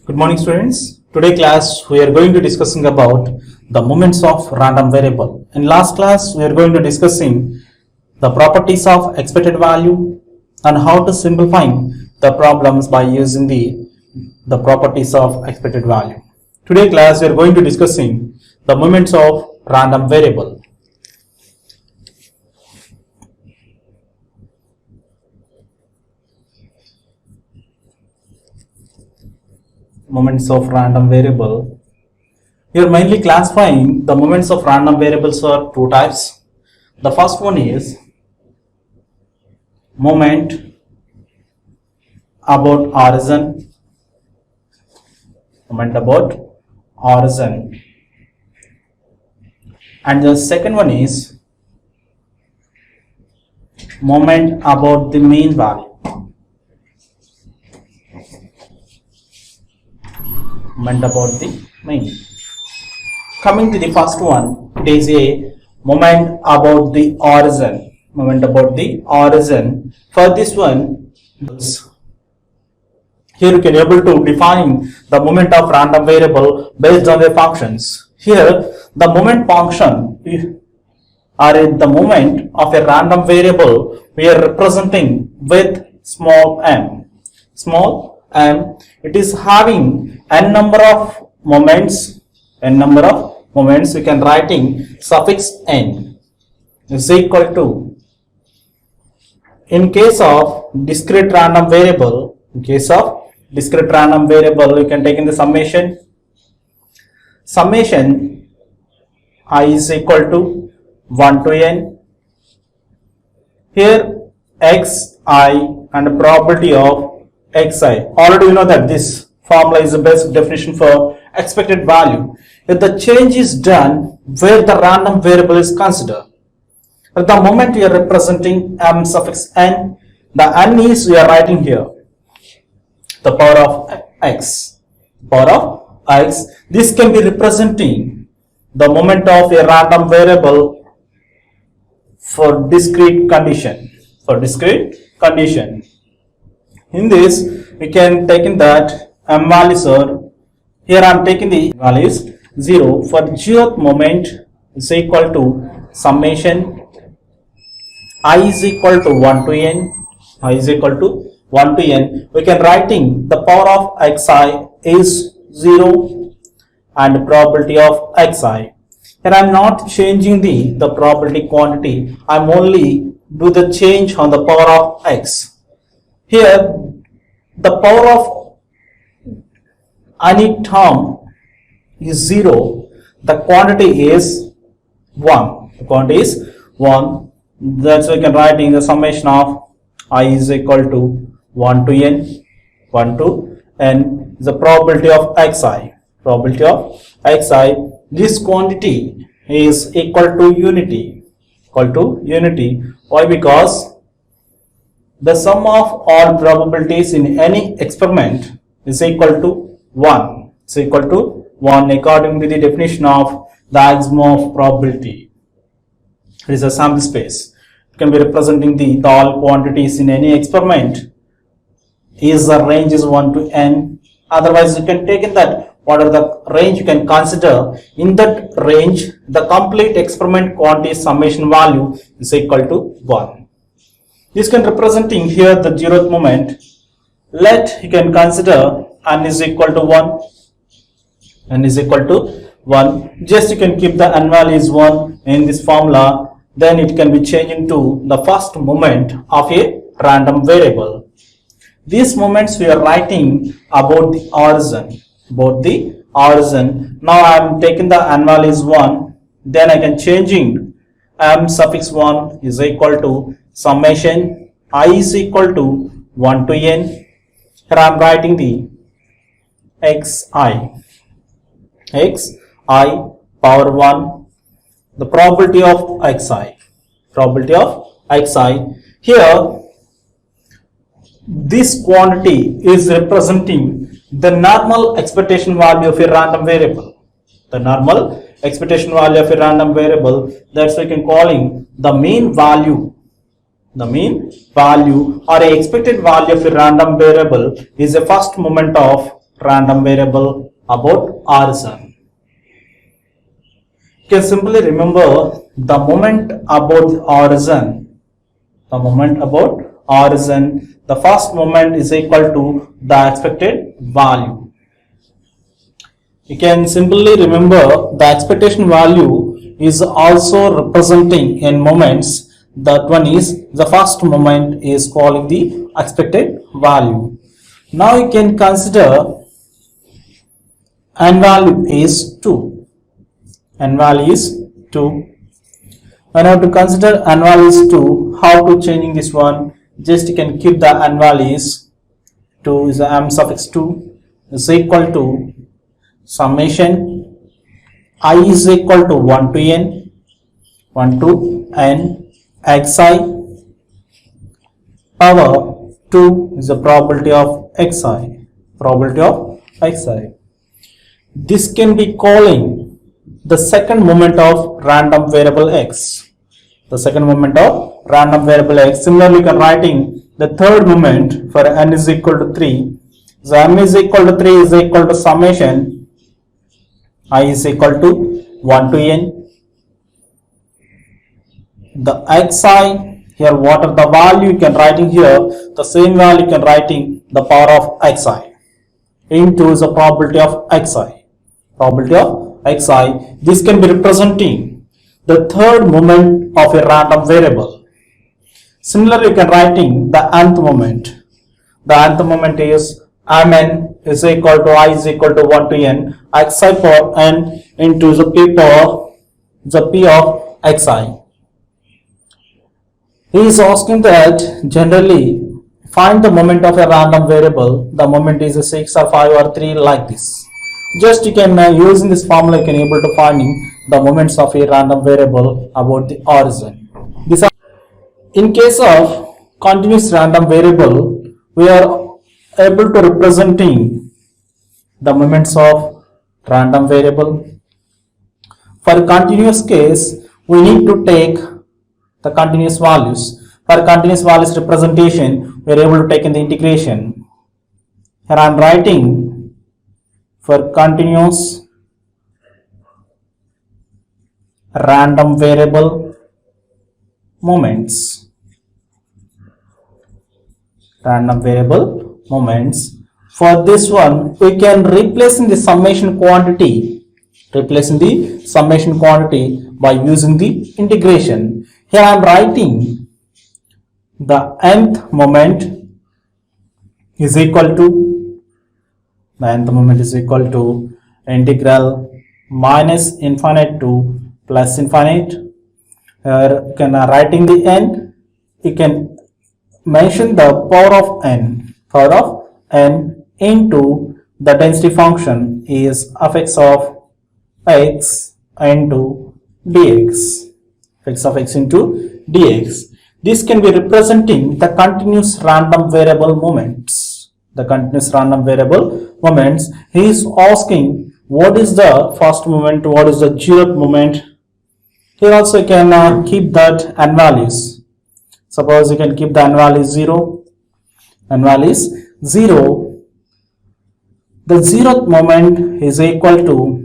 Good morning, students. Today class we are going to discussing about the moments of random variable. In last class we are going to discussing the properties of expected value and how to simplifying the problems by using the properties of expected value. Today class we are going to discussing the moments of random variable. Moments of random variable. We are mainly classifying the moments of random variables are two types. The first one is moment about origin. Moment about origin. And the second one is moment about the mean value. Moment about the mean. Coming to the first one, it is a moment about the origin. Moment about the origin. For this one, here you can able to define the moment of random variable based on the functions. Here, the moment function or in the moment of a random variable we are representing with small m. Small m, it is having n number of moments. We can writing suffix n is equal to, in case of discrete random variable, we can take in the summation I is equal to 1 to n. Here xi and the probability of xi. Already you know that this formula is the basic definition for expected value. If the change is done where the random variable is considered, at the moment we are representing m suffix n, the n is we are writing here the power of x. This can be representing the moment of a random variable for discrete condition. In this, we can take in that m values are, here I am taking the values 0 for 0th moment is equal to summation I is equal to 1 to n. We can writing the power of xi is 0 and probability of xi. Here I am not changing the probability quantity. I am only do the change on the power of x. Here the power of any term is 0. The quantity is 1. That's why we can write in the summation of I is equal to 1 to n. The probability of xi. This quantity is equal to unity. Why? Because the sum of all probabilities in any experiment is equal to 1. According to the definition of the axiom of probability. It is a sample space. It can be representing the all quantities in any experiment. The range is 1 to n. Otherwise, you can take in that what are the range you can consider. In that range, the complete experiment quantity summation value is equal to 1. This can representing here the 0th moment. Let you can consider n is equal to 1. Just you can keep the n value is 1 in this formula. Then it can be changing to the first moment of a random variable. These moments we are writing about the origin. Now I am taking the n value is 1. Then I can changing m suffix 1 is equal to summation I is equal to 1 to n. Here I am writing the xi power 1. The probability of xi. Here this quantity is representing the normal expectation value of a random variable. That's why we can calling the mean value The mean value or a expected value of a random variable is the first moment of random variable about origin. You can simply remember the moment about the origin. The moment about origin, the first moment is equal to the expected value. You can simply remember the expectation value is also representing in moments. That one is the first moment is calling the expected value. Now you can consider n value is 2. N value is 2. When I have to consider n value is 2, how to changing this one? Just you can keep the n value is 2 is the m suffix 2 is equal to summation I is equal to 1 to n, 1 to n xi power 2 is the probability of xi, probability of xi. This can be calling the second moment of random variable x, the second moment of random variable x. Similarly, you can writing the third moment for n is equal to 3. So m is equal to 3 is equal to summation I is equal to 1 to n. The xi here, what are the value you can writing here? The same value you can writing the power of xi into is the probability of xi, probability of xi. This can be representing the third moment of a random variable. Similarly, you can writing the nth moment. The nth moment is mn is equal to I is equal to 1 to n xi power n into the p power the p of xi. He is asking that generally find the moment of a random variable. The moment is a 6 or 5 or 3 like this. Just you can using this formula you can able to finding the moments of a random variable about the origin. This in case of continuous random variable, we are able to representing the moments of random variable. For continuous case, we need to take the continuous values. For continuous values representation, we are able to take in the integration. Here I am writing for continuous random variable moments. Random variable moments. For this one, we can replace in the summation quantity. Replacing the summation quantity by using the integration. Here I am writing the nth moment is equal to integral minus infinite to plus infinite. Here you can writing the n, you can mention the power of n into the density function is fx of x into dx, fx of x into dx. This can be representing the continuous random variable moments. The continuous random variable moments. He is asking what is the first moment, what is the 0th moment. Here also you can keep that n values. Suppose you can keep the n value 0. N value is 0. The 0th moment is equal to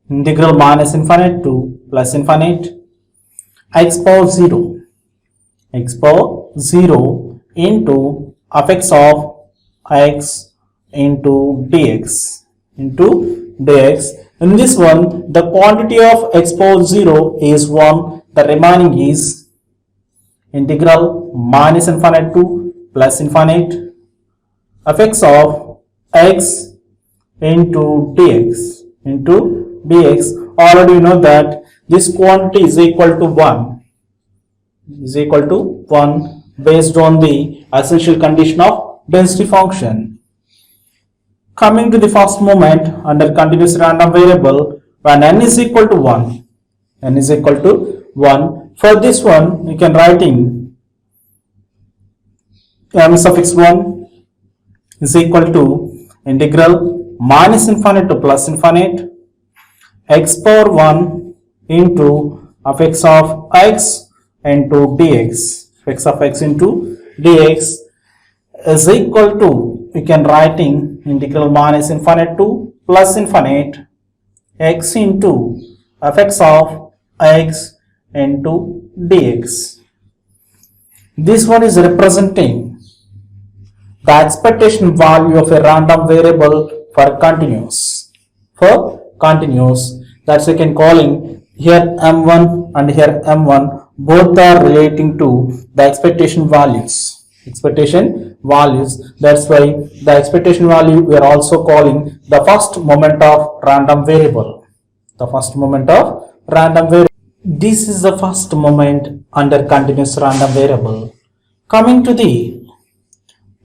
integral minus infinite to plus infinite x power 0 into fx of x into dx. In this one, the quantity of x power 0 is 1, the remaining is integral minus infinite to plus infinite fx of x into dx. Already you know that this quantity is equal to 1, based on the essential condition of density function. Coming to the first moment under continuous random variable, when n is equal to 1, for this one you can writing m suffix 1 is equal to integral minus infinite to plus infinite x power 1 into fx of x into dx. Fx of x into dx is equal to we can writing integral minus infinite to plus infinite x into fx of x into dx. This one is representing the expectation value of a random variable for continuous. For continuous, that's we can calling here m1 and here m1, both are relating to the expectation values. Expectation values. That's why the expectation value we are also calling the first moment of random variable. The first moment of random variable. This is the first moment under continuous random variable. Coming to the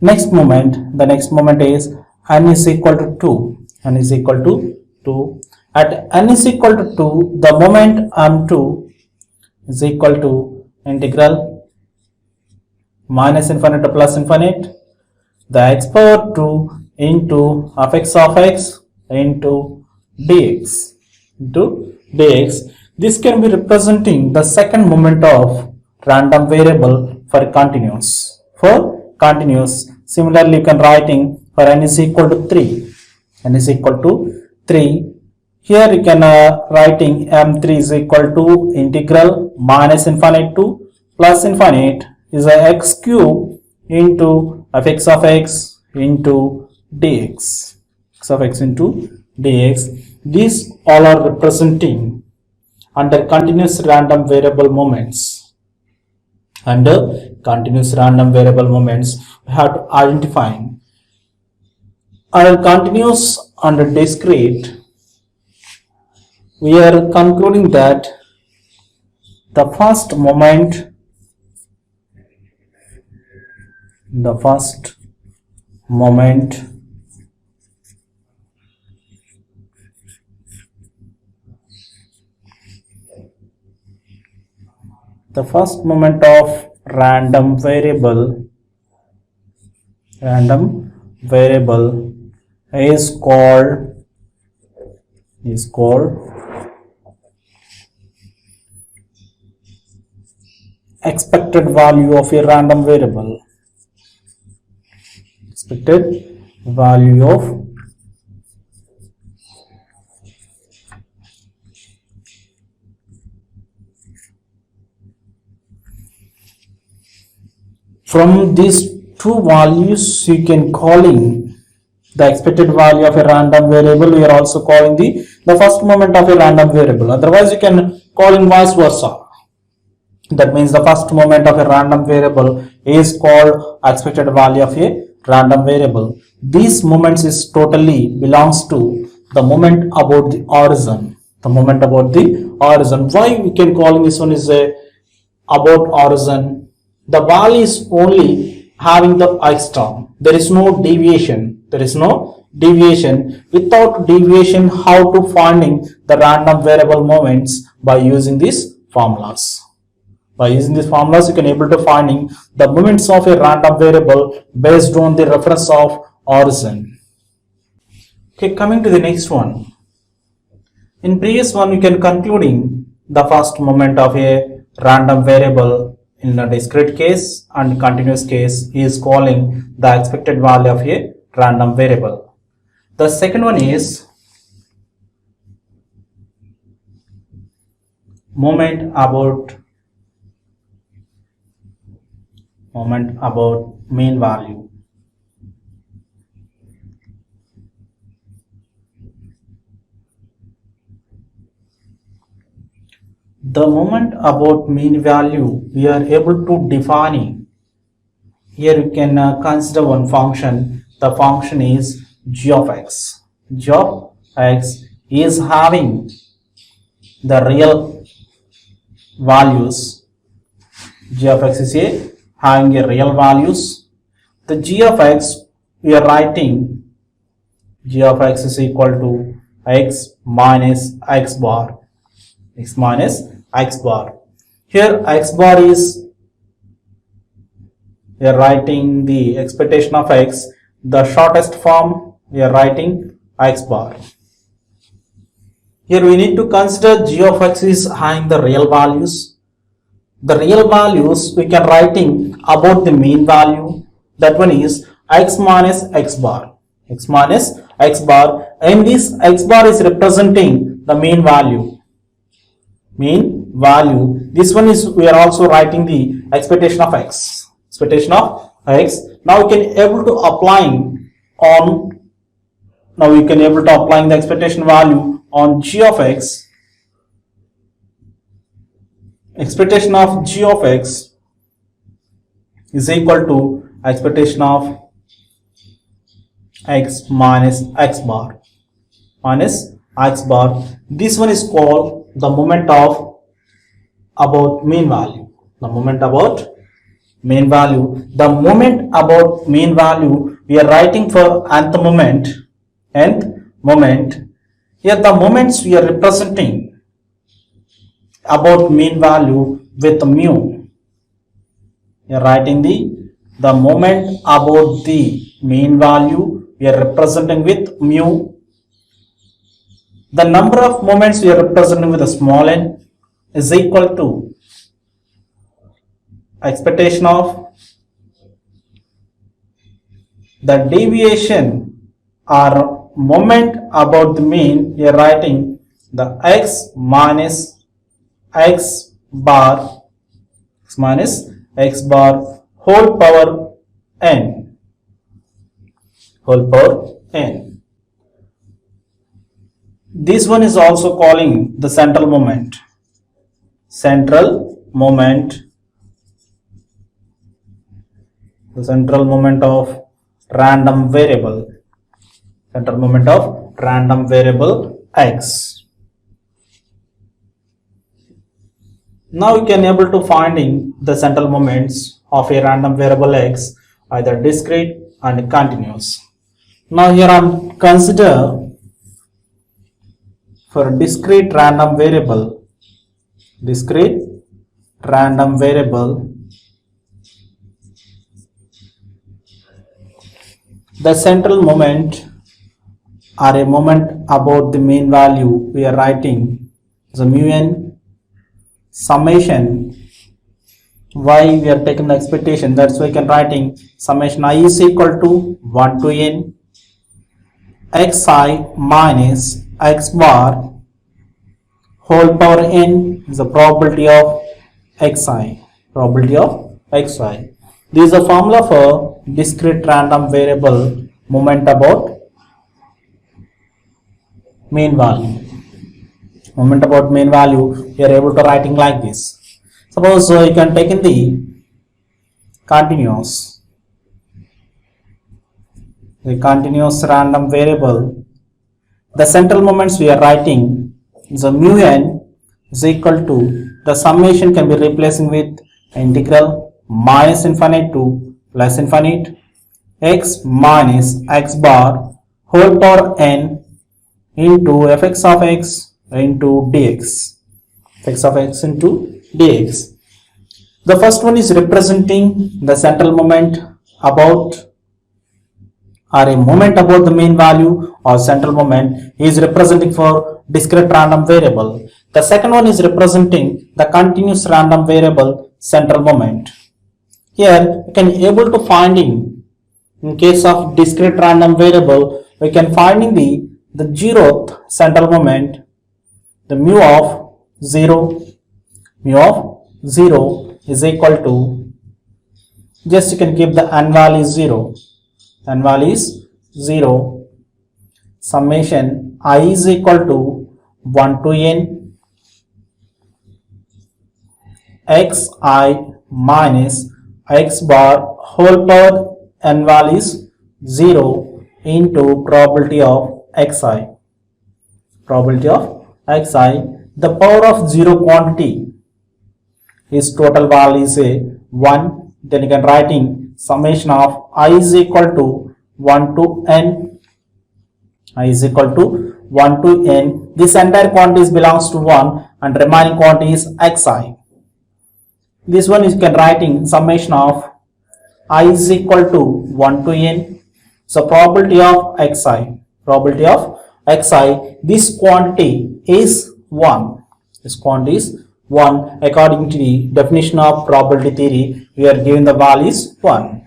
next moment, the next moment is n is equal to 2. N is equal to 2. At n is equal to 2, the moment m2 is equal to integral minus infinite to plus infinite, the x power 2 into fx of x into dx. This can be representing the second moment of random variable for continuous. For continuous, similarly you can writing for n is equal to 3. N is equal to 3. Here you can writing m3 is equal to integral minus infinite to plus infinite is a x cube into fx of x into dx. X of x into dx. These all are representing under continuous random variable moments. Under continuous random variable moments, we have to identify under continuous and discrete. We are concluding that the first moment of random variable is called expected value of a random variable. Expected value of from these two values you can calling the expected value of a random variable. We are also calling the first moment of a random variable. Otherwise you can call in vice versa. That means the first moment of a random variable is called expected value of a random variable. These moments is totally belongs to the moment about the origin. The moment about the origin. Why we can call this one is a about origin? The value is only having the x term. There is no deviation. Without deviation, how to finding the random variable moments by using these formulas. By using these formulas, you can able to finding the moments of a random variable based on the reference of origin. Okay, coming to the next one. In previous one, you can concluding the first moment of a random variable in a discrete case and continuous case is calling the expected value of a random variable. The second one is moment about mean value. The moment about mean value we are able to define. Here you can consider one function. The function is g of x. G of x is having the real values. G of x is having a real values. The g of x we are writing g of x is equal to x minus x bar. X minus x bar. Here x bar is we are writing the expectation of x. The shortest form we are writing x bar. Here we need to consider g of x is having the real values. The real values we can writing about the mean value. That one is x minus x bar. X minus x bar, and this x bar is representing the mean value. Mean value. This one is, we are also writing the expectation of x. Expectation of x. Now we can able to applying on. Now we can able to applying the expectation value on g of x. Expectation of g of x is equal to expectation of x minus x bar. Minus x bar. This one is called the moment of about mean value. The moment about mean value. The moment about mean value we are writing for nth moment. Nth moment. Here the moments we are representing about mean value with mu. We are writing the moment about the mean value we are representing with mu. The number of moments we are representing with a small n is equal to expectation of the deviation or moment about the mean. We are writing the x minus x bar, x minus x bar whole power n, whole power n. This one is also calling the central moment. Central moment. The central moment of random variable. Central moment of random variable x. Now we can able to finding the central moments of a random variable x, either discrete and continuous. Now here I am consider for discrete random variable, discrete random variable, the central moment or a moment about the mean value we are writing the mu n summation y. We are taking the expectation, that's why we can writing summation I is equal to 1 to n xi minus x bar whole power n is the probability of xi. Probability of xi. This is a formula for discrete random variable moment about mean value. Moment about mean value we are able to writing like this. Suppose you can take in the continuous. The continuous random variable. The central moments we are writing is a mu n is equal to the summation can be replacing with integral minus infinite to plus infinite x minus x bar whole power n into fx of x into dx. Fx of x into dx. The first one is representing the central moment about or a moment about the mean value or central moment is representing for discrete random variable. The second one is representing the continuous random variable central moment. Here we can able to finding in case of discrete random variable we can finding the zeroth central moment, the mu of 0 is equal to, just you can keep the n value is 0. N value is 0. Summation I is equal to 1 to n xi minus x bar whole power n value is 0 into probability of xi. Probability of xi. The power of 0 quantity is total value is a 1. Then you can writing summation of I is equal to 1 to n. I is equal to 1 to n. This entire quantity belongs to 1 and remaining quantity is xi. This one is can writing summation of I is equal to 1 to n. So probability of xi. Probability of xi. This quantity is 1. This quantity is 1. According to the definition of probability theory, we are given the value is 1.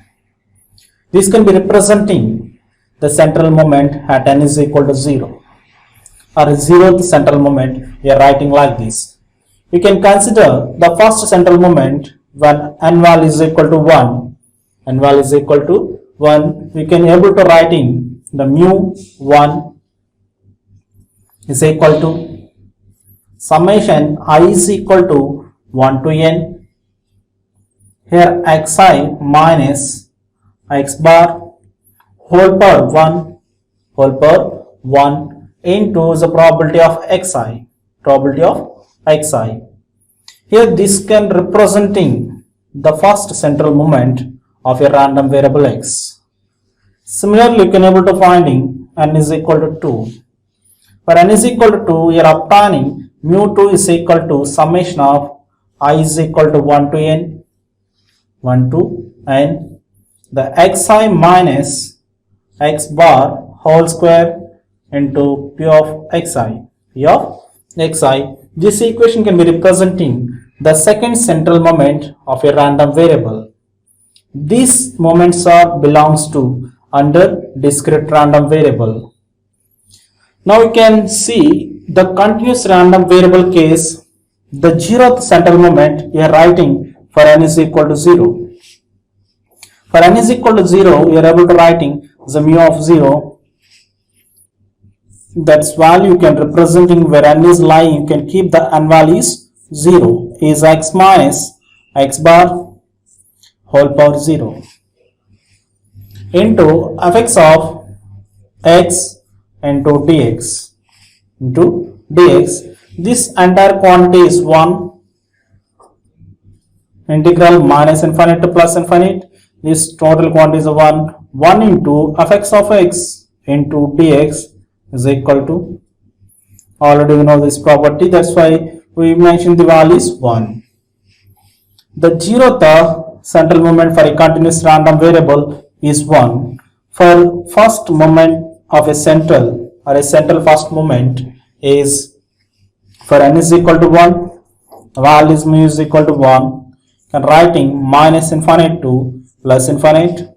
This can be representing the central moment at n is equal to 0, or 0th central moment. We are writing like this. We can consider the first central moment when n value is equal to 1. N value is equal to 1. We can able to writing the mu 1 is equal to summation I is equal to 1 to n. Here xi minus x bar whole power 1 into the probability of xi. Here this can representing the first central moment of a random variable x. Similarly, you can able to finding n is equal to 2. For n is equal to 2, you are obtaining mu 2 is equal to summation of I is equal to 1 to n, the xi minus x bar whole square into p of xi. This equation can be representing the second central moment of a random variable. These moments are belongs to under discrete random variable. Now we can see the continuous random variable case. The 0th central moment we are writing for n is equal to 0. For n is equal to 0, we are able to writing the mu of 0. That's value you can representing where n is lying. You can keep the n value is 0 is x minus x bar whole power 0 into fx of x into dx. This entire quantity is 1. Integral minus infinite to plus infinite. This total quantity is 1 into fx of x into dx is equal to, already we know this property, that's why we mentioned the value is 1. The 0th central moment for a continuous random variable is 1. For first moment of a central first moment is, for n is equal to 1, value is mu is equal to 1, and writing minus infinite to plus infinite,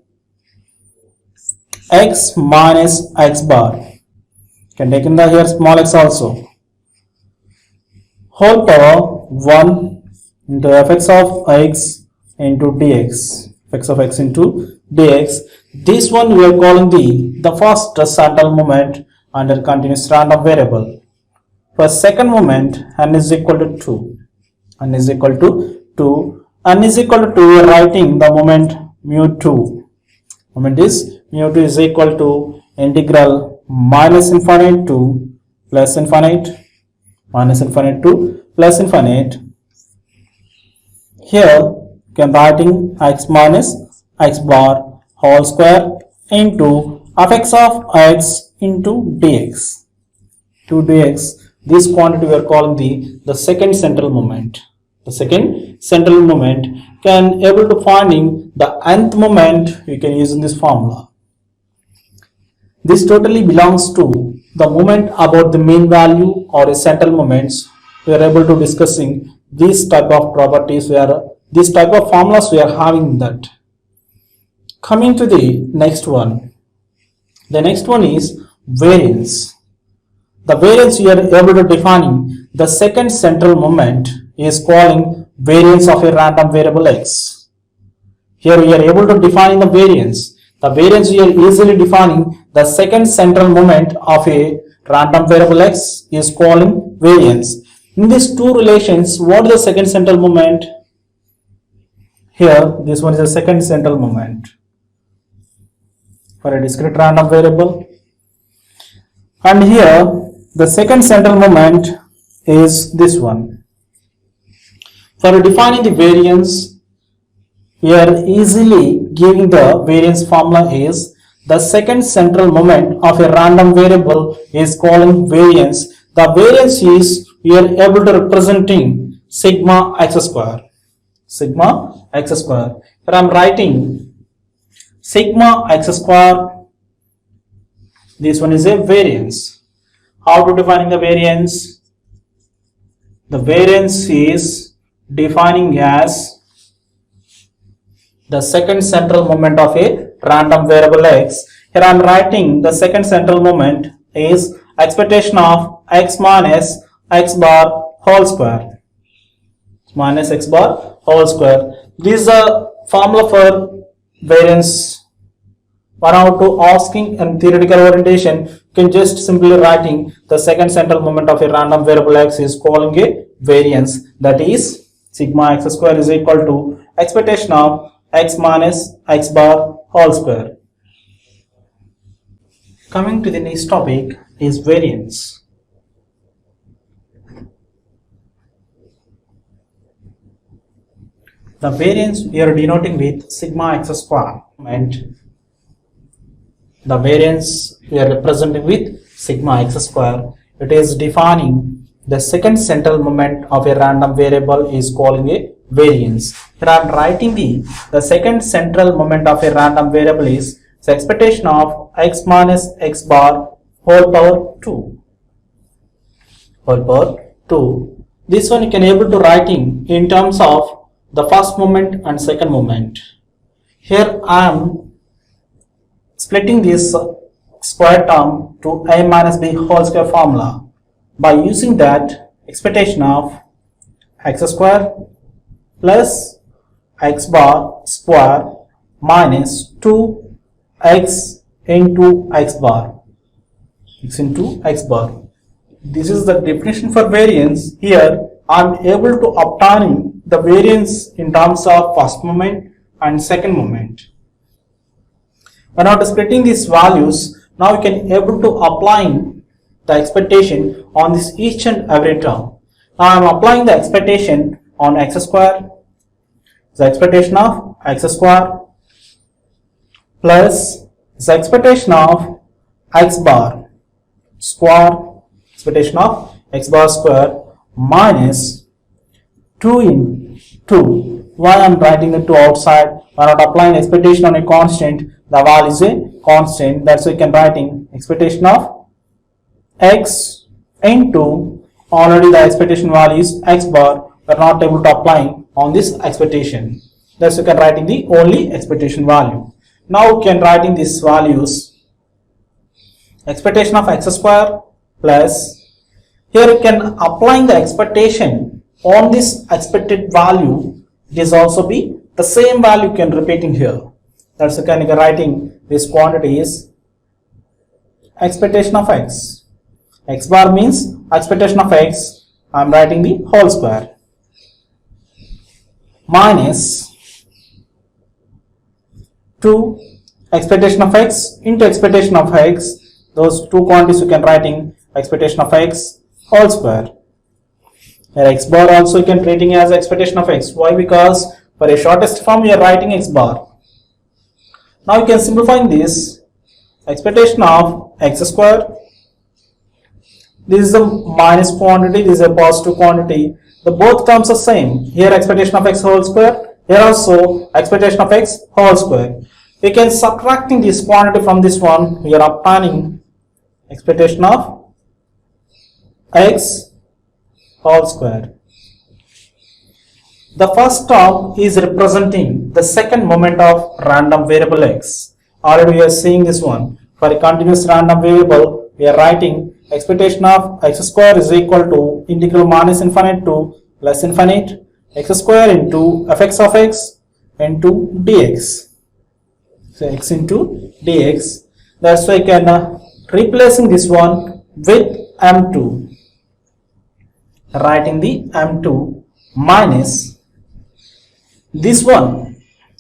x minus x bar, can take in the here small x also, whole power 1 into fx of x into dx, fx of x into dx. This one we are calling the first central moment under continuous random variable. For second moment, n is equal to 2. N is equal to 2. N is equal to 2, we are writing the moment mu 2. Moment is mu 2 is equal to integral minus infinite to plus infinite, minus infinite to plus infinite. Here you can writing x minus x bar whole square into fx of x into dx. This quantity we are calling the second central moment. The second central moment can able to finding the nth moment you can use in this formula. This totally belongs to the moment about the mean value or a central moments. We are able to discussing these type of properties, this type of formulas we are having that. Coming to the next one. The next one is variance. The variance we are able to defining the second central moment is calling variance of a random variable x. Here we are able to define the variance. The variance we are easily defining the second central moment of a random variable x is calling variance. In these two relations, what is the second central moment? Here this one is the second central moment for a discrete random variable, and here the second central moment is this one. For defining the variance, we are easily giving the variance formula is the second central moment of a random variable is calling variance. The variance is we are able to representing sigma x square. Sigma x square. Here I am writing sigma x square. This one is a variance. How to defining the variance? The variance is defining as the second central moment of a random variable x. Here I am writing the second central moment is expectation of x minus x bar whole square. Minus x bar whole square. This is a formula for variance. 1 or 2 asking in theoretical orientation, you can just simply writing the second central moment of a random variable x is calling a variance, that is sigma x square is equal to expectation of x minus x bar whole square. Coming to the next topic is variance. The variance we are denoting with sigma x square, and the variance we are representing with sigma x square. It is defining the second central moment of a random variable is calling a variance. Here I am writing the second central moment of a random variable is the expectation of x minus x bar whole power 2. Whole power 2. This one you can able to writing in terms of the first moment and second moment. Here I am splitting this square term to a minus b whole square formula by using that expectation of x square plus x bar square minus 2x into x bar. X into x bar. This is the definition for variance. Here I am able to obtain the variance in terms of first moment and second moment. When after splitting these values, now we can able to applying the expectation on this each and every term. Now I am applying the expectation on x square, the expectation of x square plus the expectation of x bar square, expectation of x bar square minus 2 into why I am writing the 2 outside. When not applying expectation on a constant, the value is a constant, that's why you can writing expectation of x into already the expectation value is x bar, we are not able to apply on this expectation, that's why you can writing the only expectation value. Now you can writing these values expectation of x square plus here you can applying the expectation on this expected value, it is also be the same value you can repeating here. That's the kind of writing this quantity is expectation of x. X bar means expectation of x. I am writing the whole square minus 2 expectation of x into expectation of x. Those two quantities you can writing expectation of x whole square. Here x bar also you can treating as expectation of x. Why? Because for a shortest form you are writing x bar. Now you can simplify this expectation of x square. This is a minus quantity, this is a positive quantity. The both terms are same. Here expectation of x whole square, here also expectation of x whole square. We can subtracting this quantity from this one, we are obtaining expectation of x whole square. The first term is representing the second moment of random variable x. Already we are seeing this one. For a continuous random variable, we are writing expectation of x square is equal to integral minus infinite to plus infinite x square into fx of x into dx. So x into dx. That's why I can replacing this one with m2. Writing the m2 minus this one.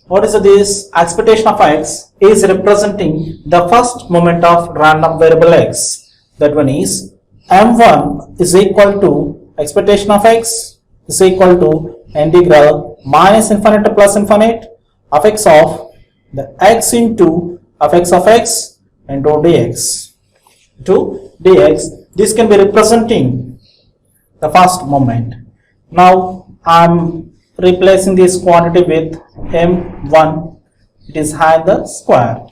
What is this? Expectation of x is representing the first moment of random variable x. That one is m1 is equal to expectation of x is equal to integral minus infinite to plus infinite of x of the x into fx of x into dx. This can be representing the first moment. Now I am replacing this quantity with m1, it is had the square.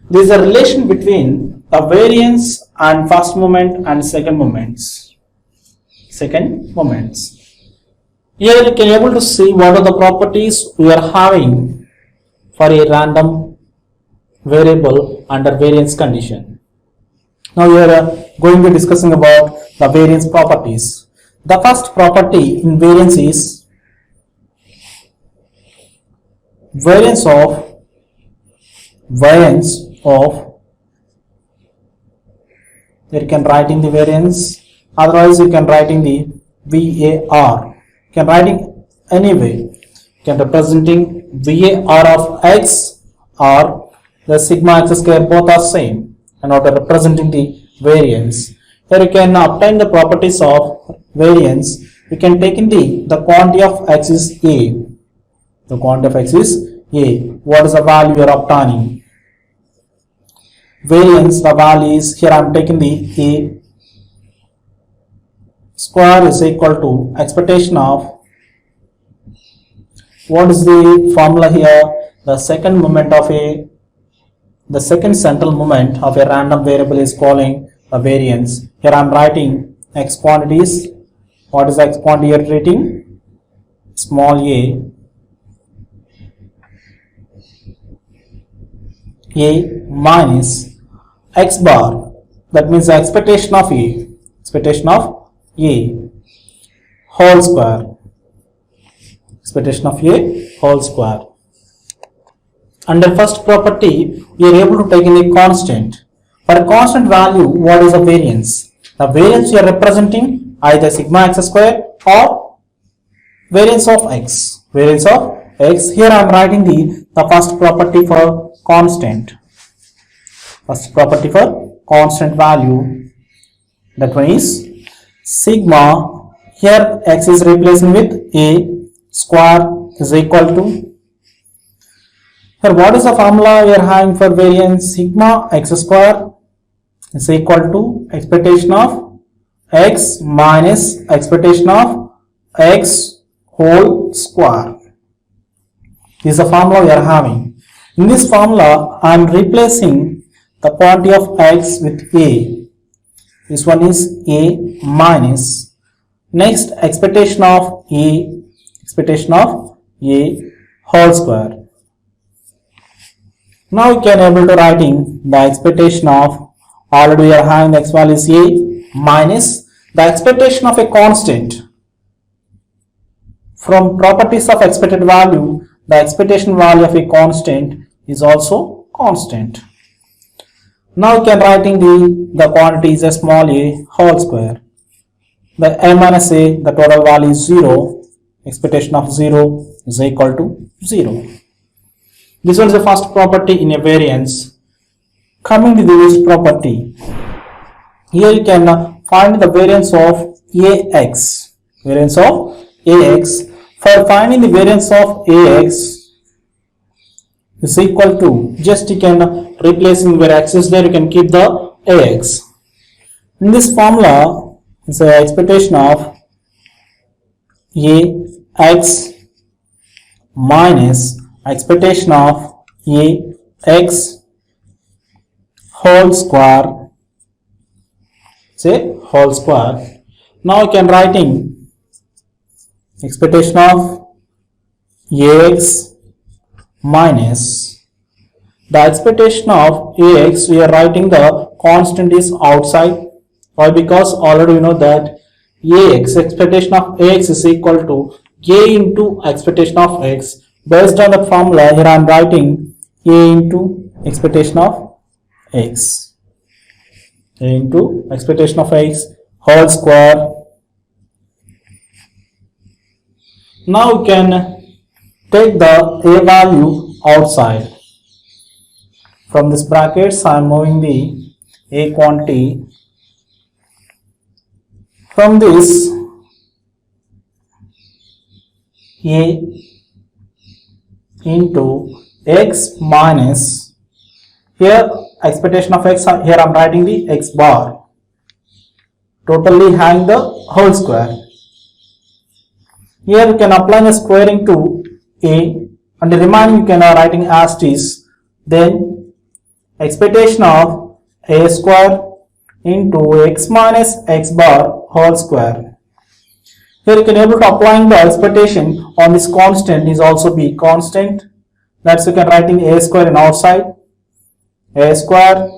There is a relation between the variance and first moment and second moments. Here you can able to see what are the properties we are having for a random variable under variance condition. Now we are going to discussing about the variance properties. The first property in variance is variance of you can write in the variance, otherwise you can write in the VAR. You can write in any way. You can representing VAR of x or the sigma x square, both are same, and order representing the variance. Here you can obtain the properties of variance. You can take in the quantity of x is a. The quantity of x is a. What is the value you are obtaining? Variance, the value is, here I am taking the a square is equal to expectation of, what is the formula here? The second moment of the second central moment of a random variable is calling a variance. Here I am writing x quantities. What is the x quantity you are treating? Small a minus x bar, that means the expectation of a whole square, expectation of a whole square. Under first property, we are able to take in a constant. For a constant value, what is the variance? The variance you are representing either sigma x square or variance of x. Variance of x. Here I am writing the first property for constant. First property for constant value. That one is sigma. Here x is replacing with a square is equal to. Here what is the formula we are having for variance? Sigma x square is equal to expectation of x minus expectation of x whole square. This is the formula we are having. In this formula, I am replacing the quantity of x with a. This one is a minus. Next, expectation of a whole square. Now you can able to writing the expectation of, already we are having the x value is a minus the expectation of a constant. From properties of expected value, the expectation value of a constant is also constant. Now you can writing the quantity is a small a whole square. The a minus a, the total value is 0. Expectation of 0 is equal to 0. This one is the first property in a variance. Coming to this property, here you can find the variance of ax. Variance of ax. For finding the variance of ax is equal to, just you can replacing where x is there, you can keep the ax. In this formula, it's the expectation of ax minus expectation of ax whole square. Say whole square. Now you can writing expectation of ax minus the expectation of ax. We are writing the constant is outside. Why? Because already we know that ax, expectation of ax is equal to a into expectation of x. Based on the formula, here I am writing a into expectation of x. A into expectation of x whole square. Now you can take the a value outside. From this brackets, I am moving the a quantity. From this, a into x minus, here expectation of x, here I am writing the x bar, totally having the whole square. Here you can apply the squaring to a, and the remaining you can writing as it is. Then expectation of a square into x minus x bar whole square. Here you can able to applying the expectation on this constant is also be constant. That's you can writing a square in outside a square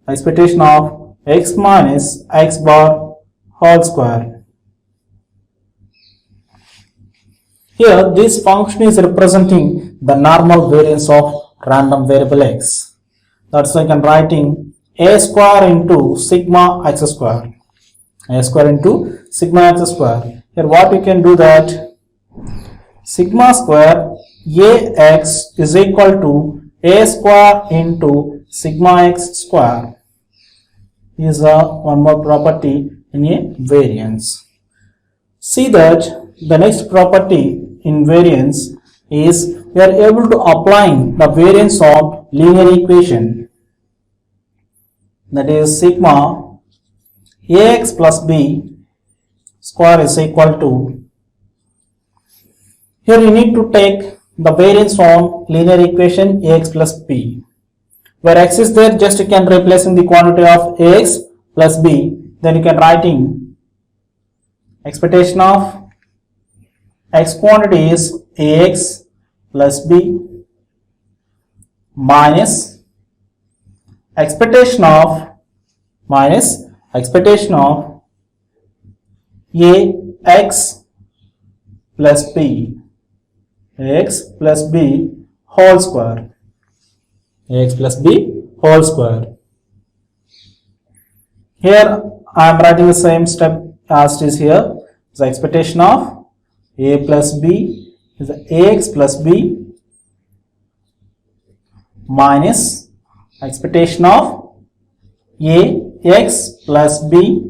expectation of x minus x bar whole square. Here this function is representing the normal variance of random variable x. That's why I can writing a square into sigma x square. A square into sigma x square. Here what we can do that sigma square ax is equal to a square into sigma x square is one more property in a variance. See that the next property in variance is we are able to apply the variance of linear equation, that is sigma ax plus b square is equal to, here you need to take the variance on linear equation ax plus b. Where x is there, just you can replace in the quantity of ax plus b, then you can writing expectation of x quantity is ax plus b minus expectation of ax plus b, ax plus b whole square, ax plus b whole square. Here I am writing the same step as it is here. The expectation of a plus b is ax plus b minus expectation of ax plus b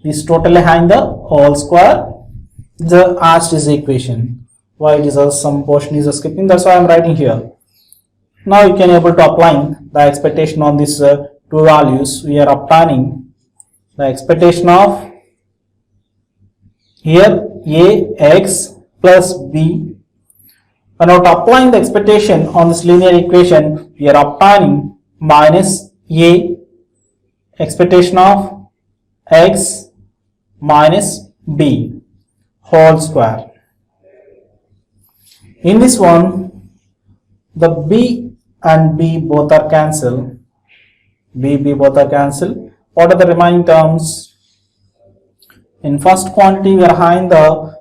is totally having the whole square. The asked is equation. Why it is some portion is skipping, that's why I am writing here. Now you can able to apply the expectation on these two values. We are obtaining the expectation of here ax plus b. When applying the expectation on this linear equation, we are obtaining minus a expectation of x minus b whole square. In this one, the b and b both are cancelled. B both are cancelled. What are the remaining terms? In first quantity we are having the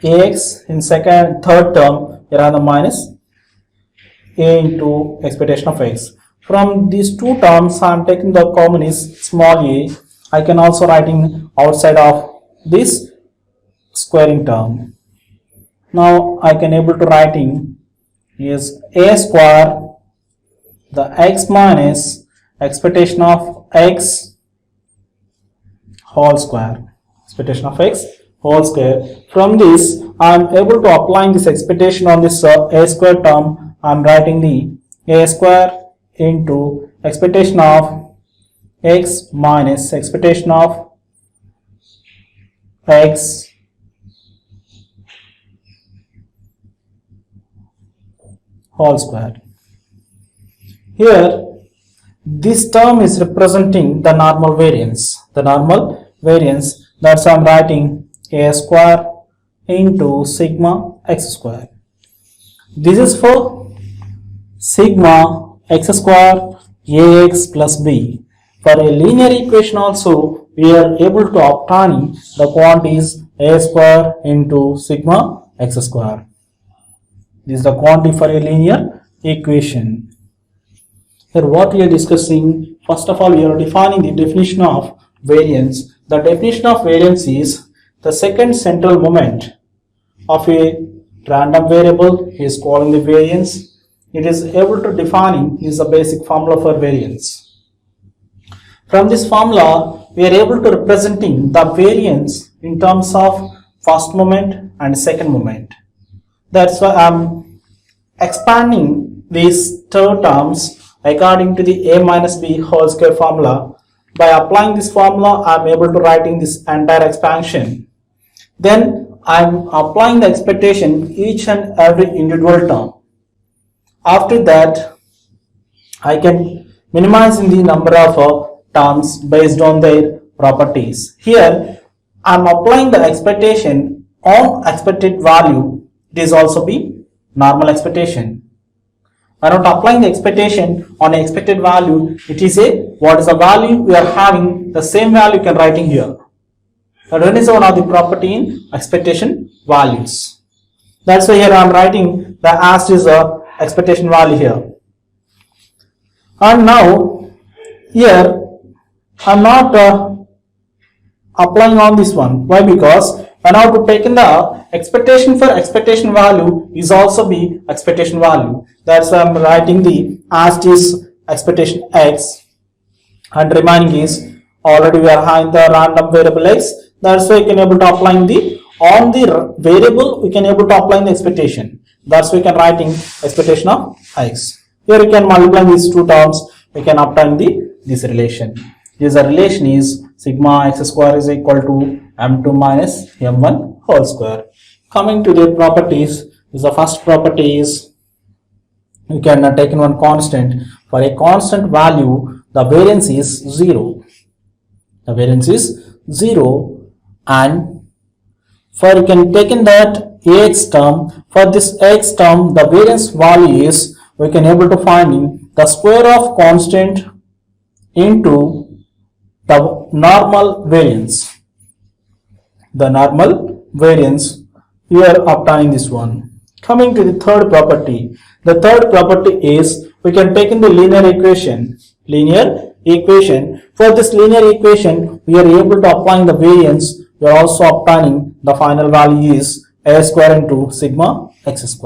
ax, in third term we are having the minus a into expectation of x. From these two terms I am taking the common is small a. I can also writing outside of this squaring term. Now I can able to writing is a square the x minus expectation of x whole square, expectation of x whole square. From this I am able to applying this expectation on this a square term. I am writing the a square into expectation of x minus expectation of x whole square. Here this term is representing the normal variance. That's why I am writing a square into sigma x square. This is for sigma x square ax plus b. For a linear equation also we are able to obtain the quantities a square into sigma x square. This is the quantity for a linear equation. Here what we are discussing, first of all we are defining the definition of variance. The definition of variance is the second central moment of a random variable is called the variance. It is able to defining is the basic formula for variance. From this formula we are able to representing the variance in terms of first moment and second moment. That's why I am expanding these two terms according to the a minus b whole square formula. By applying this formula I am able to writing this entire expansion. Then I am applying the expectation each and every individual term. After that I can minimize in the number of terms based on their properties. Here I am applying the expectation on expected value. It is also be normal expectation. We're not applying the expectation on an expected value. It is a, what is the value we are having, the same value you can write in here. That one is one of the property in expectation values. That's why here I am writing the asked is a expectation value here. And now here I am not applying on this one. Why? Because when I have to take in the expectation for expectation value is also be expectation value. That's why I am writing the asked is expectation x and remaining is already we are having the random variable x. That's why we can able to applying the on the variable we can able to apply the expectation. That's why we can writing expectation of x. Here we can multiply these two terms. We can obtain this relation. This relation is sigma x square is equal to m2 minus m1 whole square. Coming to the properties, is the first property is you can take in one constant. For a constant value, the variance is 0. The variance is 0, and for you can take in that x term. For this x term, the variance value is we can able to find in the square of constant into the normal variance. The normal variance, we are obtaining this one. Coming to the third property. The third property is we can take in the linear equation. Linear equation. For this linear equation, we are able to apply the variance. We are also obtaining the final value is a square into sigma x square.